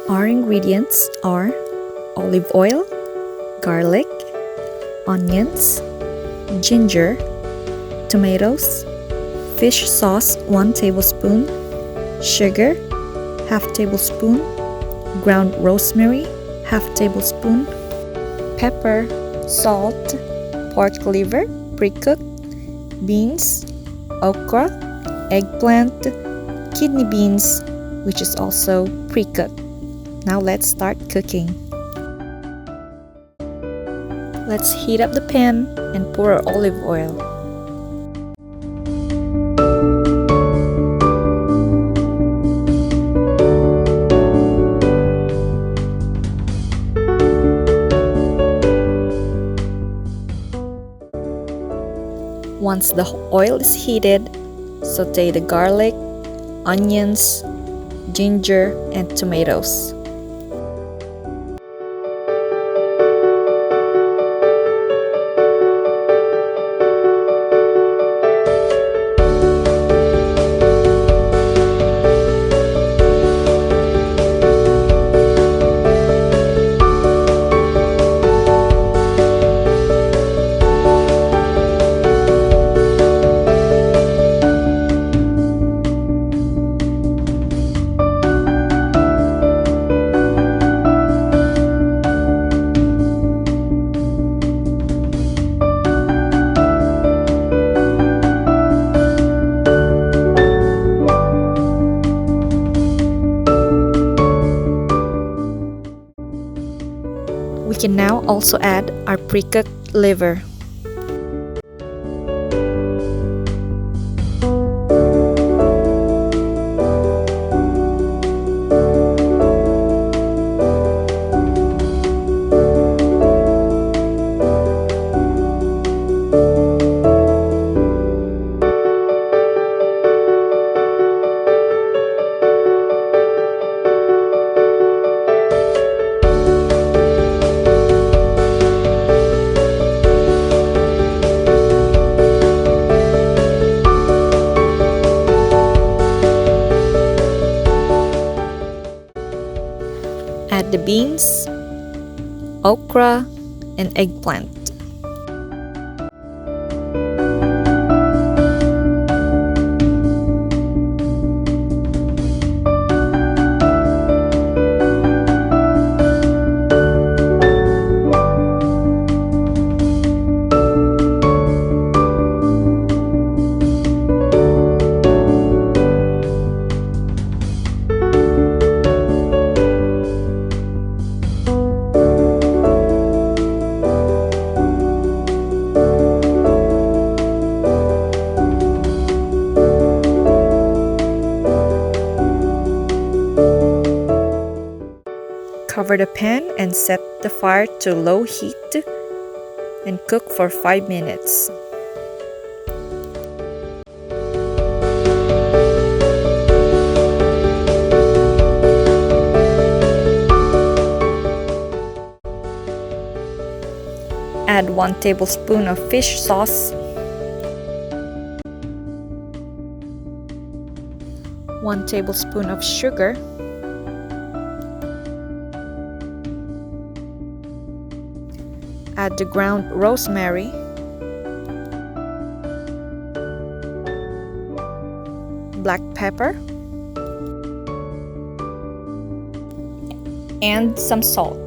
Our ingredients are olive oil, garlic, onions, ginger, tomatoes, fish sauce 1 tablespoon, sugar ½ tablespoon, ground rosemary ½ tablespoon, pepper, salt, pork liver pre-cooked, beans, okra, eggplant, kidney beans, which is also pre-cooked. Now let's start cooking. Let's heat up the pan and pour our olive oil. Once the oil is heated, saute the garlic, onions, ginger, and tomatoes. We can now also add our pre-cooked liver. Add the beans, okra, and eggplant. Cover the pan and set the fire to low heat and cook for 5 minutes. Add 1 tablespoon of fish sauce, 1 tablespoon of sugar, add the ground rosemary, black pepper, and some salt.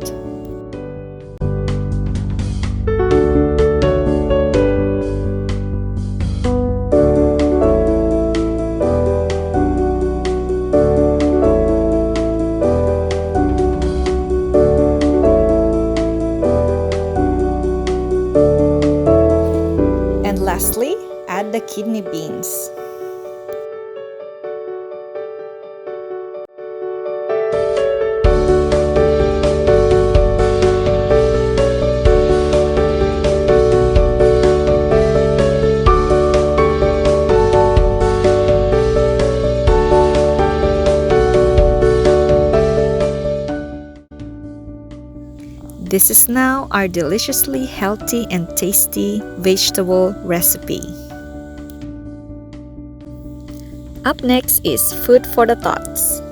Lastly, add the kidney beans. This is now our deliciously healthy and tasty vegetable recipe. Up next is food for the thoughts.